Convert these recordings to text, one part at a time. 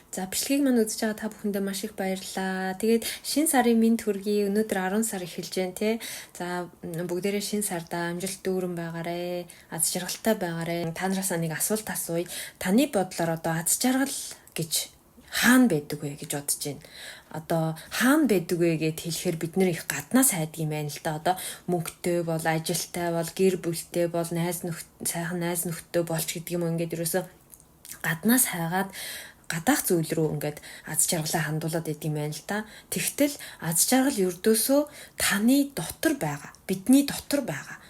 За бичлэгийг маань үзэж байгаа та бүхэндээ маш их баярлалаа. Тэгээд шинэ сарын мэнд хүргэе. Өнөөдөр 10 сар эхэлж байна тий. За бүгдээрээ шинэ сарда амжилт дүүрэн байгаарэ. Аз жаргалтай байгаарэ. Та нараас нэг асуулт асууя. Таны бодлоор одоо аз жаргал гэж хаана байдаг вэ гэж бодож байна. Одоо хаана байдаг вэ гэд хэлэхээр бид нэр их гаднаас хайдаг юм байна л да. Одоо мөнгөтэй бол, ажилтай бол, гэр бүлтэй бол, сайхан найз нөхдөд болж гэдэг юм ингээд ерөөсө гаднаас хайгаад гадаах зүйл рүү ингээд аз жаргалаа хандуулад идэм байна л да. Тэгтэл аз жаргал ердөөсөө таны дотор байгаа. Бидний дотор байгаа.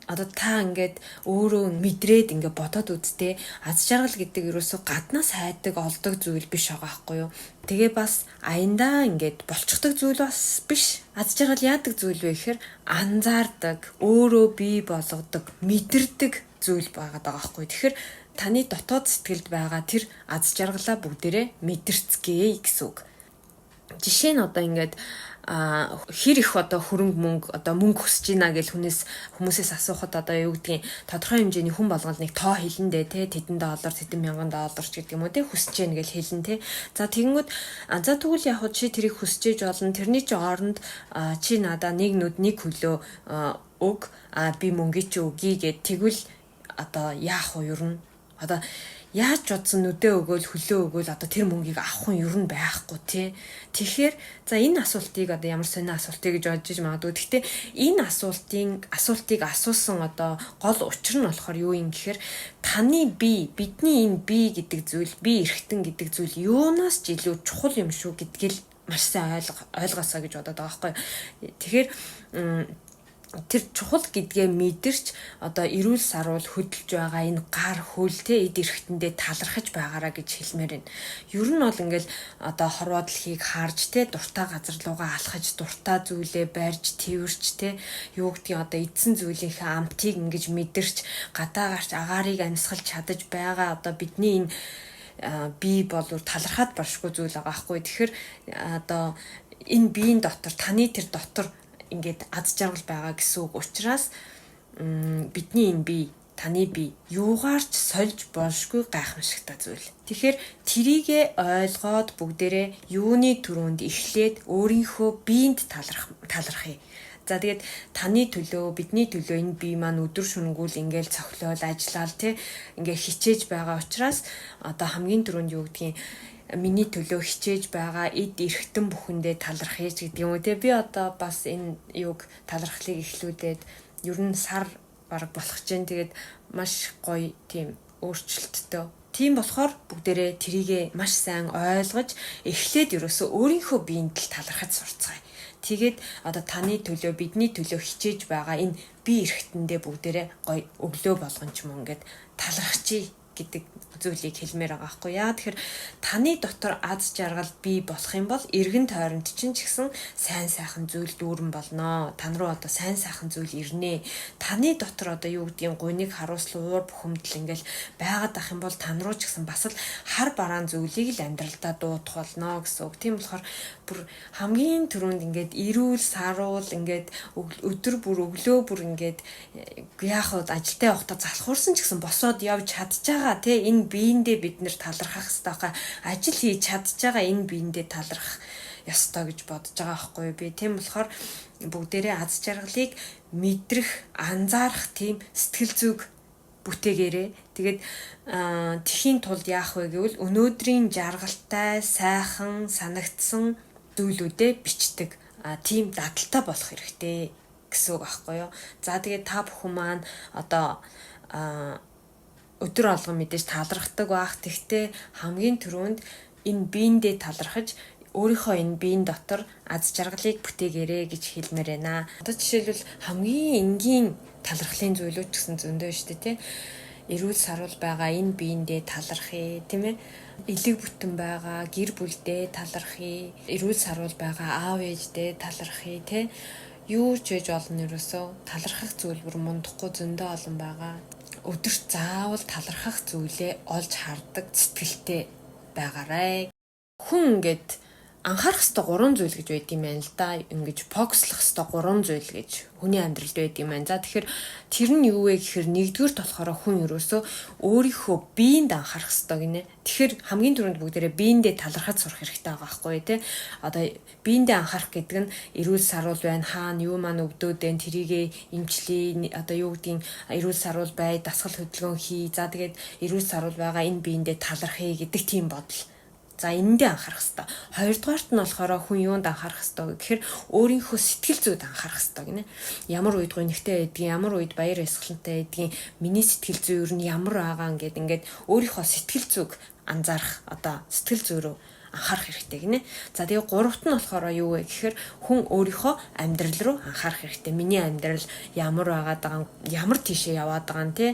Одоо та ингээд өөрөө мэдрээд ингээд бодоод үзтээ аз жаргал гэдэг ерөөсөө гаднаас хайдаг олдог зүйл биш байгаа байхгүй юу. Тэгээ бас аяндаа ингээд болчихдог зүйл бас биш. Аз жаргал яадаг зүйл вэ гэхээр анзаардаг, өөрөө бий болгодог, мэдэрдэг зүйл байгаад байгаа байхгүй. Тэгэхээр таны дотоод сэтгэлд байгаа тэр аз жаргалаа бүгдээрээ мэдэрцгээе гэсэн үг. Жишээ нь одоо ингээд хэр их одоо хөрөнгө мөнгө одоо мөнгө хүсэж ийна гэж хүмүүсээс асуухад одоо юу гэдгийг тодорхой хэмжээний хүн болгол нэг тоо хэлэндээ те тэдэн доллар тэдэн мянган доллар ч гэдэг юм уу те хүсэж яана гэж хэлэн те. За тэгэнгүүт за тэгвэл яг чи тэрийг хүсэж болно. Тэрний чи оронд чи надаа нэг нүд нэг хөлөө өг би мөнгө чи өгье гэд тэгвэл одоо яах вэ ер нь? Одоо яаж бодсон нүдээ өгөөл хөлөө өгөөл одоо тэр мөнгийг авах хүн ер нь байхгүй тий. Тэгэхээр за энэ асуултыг одоо ямар сонио асуултыг гэж бодож магадгүй. Гэхдээ энэ асуултыг асуусан одоо гол учир нь болохоор юу юм гэхээр таны бидний энэ бие гэдэг зүйл, бие эрхтэн гэдэг зүйл юунаас ч илүү чухал юм шүү гэдгийг маш сайн ойлгосоо гэж бодоод байгаа байхгүй. Тэгэхээр тэр чухал гэдгээ мэдэрч одоо эрүүл саруул хөдөлж байгаа энэ гар хөл те эд эрхтэндээ талархаж байгаараа гэж хэлмээр байна. Ер нь бол ингээл одоо хорвоо дэлхийг харж те дуртай газар руугаа алхаж дуртай зүйлээ барьж тэрвэрч те юу гэдгийг одоо эдсэн зүйлийнхээ амтыг ингэж мэдэрч гадаагаарч агаарыг амьсгалж чадаж байгаа одоо бидний энэ бие болвол талархаад баршгүй зүйл байгаа байхгүй. Тэгэхээр одоо энэ биеийн дотор таны тэр дотор ингээд аз жаргал байгаа гэсэн үг учраас бидний энэ бие таны бие юугаарч сольж болшгүй гайхамшигтай зүйл. Тэгэхээр трийгээ ойлгоод бүгдээрээ юуны түрүүнд эхлээд өөрийнхөө биеинд талархъя. За тэгээд таны төлөө бидний төлөө энэ бие маань өдөр шөнөгүй ингээл цохилол ажиллаал те ингээ хичээж байгаа учраас одоо хамгийн түрүүнд юу гэдгийг миний төлөө хичээж байгаа эд эрхтэн бүхэндээ талархъя гэдэг юм уу те. Би одоо бас энэ юуг талархлыг эхлүүлээд ер нь сар бараг болох чинь тэгээд маш гоё тийм өөрчлөлттэй. Тийм болохоор бүгдээрээ трийгээ маш сайн ойлгож эхлээд ерөөсөө өөрийнхөө биеинд л талархаж сурцгаая. Тэгээд одоо таны төлөө бидний төлөө хичээж байгаа энэ бие эрхтэндээ бүгдээрээ гоё өглөө болгон ч юм ингээд талархчихъя гэдэг зүйлийг хэлмээр байгаа байхгүй яа. Тэгэхээр таны дотор аз жаргал бий болох юм бол эргэн тойронд чинь ч гэсэн сайн сайхан зүйл дүүрэн болно. Тан руу одоо сайн сайхан зүйл ирнэ. Таны дотор одоо юу гэдгийг гуниг харуулсан уур бухимдал ингээл байгаад ах юм бол тан руу ч гэсэн бас л хар бараан зүйлийг л амьдралдаа дуудах болно гэсэн үг. Тийм болохоор бүр хамгийн түрүүнд ингээд эрүүл саруул ингээд өдөр бүр өглөө бүр ингээд яах вэ ажилдаа явахдаа залхуурсан ч гэсэн босоод явж чадчихагаа те энэ биендээ бид нэр талархах хэрэгтэй байгаа. Ажил хийж чадчихагаа энэ биендээ талархах ёстой гэж бодож байгаа байхгүй юу. Би тийм болохоор бүгдээрээ аз жаргалыг мэдрэх, анзаарах тийм сэтгэл зүг бүтээгээрээ. Тэгээд тэхийн тулд яах вэ гэвэл өнөөдрийн жаргалтай, сайхан санагдсан зүйлүүдээ бичдэг. Тийм дадалтай болох хэрэгтэй гэсэн үг байхгүй юу. За тэгээд та бүхэн маань одоо өдөр алган мэдээж талархдаг баах. Тэгтээ хамгийн түрүүнд энэ биендээ талархаж өөрийнхөө энэ биеийн дотор аз жаргалыг бүтээгээрэй гэж хэлмээр байна. Одоо жишээлбэл хамгийн энгийн талархлын зүйлүүд гэсэн зөндөө шүү дээ тий. Эрүүл саруул байгаа энэ биендээ талархъя тийм ээ. Элэг бүтэн байгаа гэр бүлдээ талархъя. Эрүүл саруул байгаа аав ээждээ талархъя тий. Юу ч хийж олон ерөөсөө талархах зүйл бүр мундахгүй зөндөө олон байгаа. Өдөрт заавал талархах зүйлээ олж хардаг сэтгэлтэй байгаарай. Хүн ингээд анхаарах ёстой 3 зүйл гэж байд юм байна л да. Ингэж фокуслох ёстой 3 зүйл гэж хүний амьдралд байд юм байна. За тэгэхээр тэр нь юу вэ гэхээр нэгдүгürt болохоор хүн ерөөсөө өөрийнхөө биеинд анхаарах ёстой гинэ. Тэгэхээр хамгийн түрүүнд бүгдээрээ биендээ талархаж сурах хэрэгтэй байгаа байхгүй тий. Одоо биендээ анхаарах гэдэг нь эрүүл саруул байна, хаана юу маань өвдөөд байна, тэрийгээ эмчлээ, одоо юу гэдгийг эрүүл саруул бай, дасгал хөдөлгөөн хий. За тэгээд эрүүл саруул байгаа энэ биендээ талархъя гэдэг тийм бодол. За энэндээ анхаарах хэрэгтэй. Хоёрдугаарт нь болохоор хүн юунд анхаарах хэрэгтэй гэхээр өөрийнхөө сэтгэл зүйд анхаарах хэрэгтэй гинэ. Ямар үед гонигтэй байдгийг, ямар үед баяр ёслолтой байдгийг, миний сэтгэл зүй юу нь ямар байгаа ингээд өөрийнхөө сэтгэл зүйг анзаарах, одоо сэтгэл зүй рүү анхаарах хэрэгтэй гинэ. За тэгээ гуравт нь болохоор юу вэ гэхээр хүн өөрийнхөө амьдрал руу анхаарах хэрэгтэй. Миний амьдрал ямар байгаад байгаа, ямар тийшээ яваад байгаа нь тий.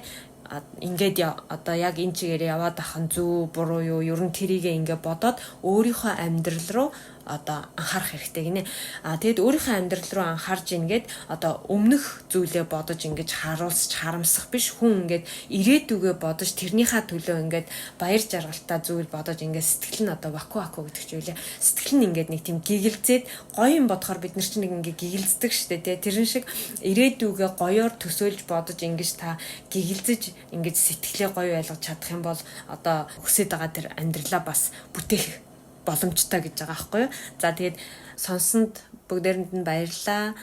Ингээд одоо яг энэ чигээр яваад ахын зөв буруу юу ер нь тэрийгээ ингээд бодоод өөрийнхөө амьдрал руу одоо анхаарах хэрэгтэй гинэ. Тэгэд өөрийнхөө амьдрал руу анхаарж ингээд одоо өмнөх зүйлээ бодож ингэж харуулсч харамсах биш, хүн ингээд ирээдүгээ бодож тэрнийхээ төлөө ингээд баяр жаргалтай зүйл бодож ингээд сэтгэл нь одоо ваку гэдэг ч үйлээ. Сэтгэл нь ингээд нэг тийм гэгэлзээд гоё юм бодохоор бид нар чинь нэг ингээд гэгэлздэг штэ тий. Тэрэн шиг ирээдүгээ гоёор төсөөлж бодож ингэж та гэгэлзэж ингэж сэтгэлээ гоё байлгаж чадах юм бол одоо өсөд байгаа тэр амьдралаа бас бүтээх боломжтой гэж байгаа байхгүй юу. За тэгээд сонссонд бүгдээрэнд нь баярлалаа.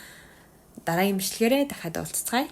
Дараагийн бичлэгээрээ дахиад уулзцгаая.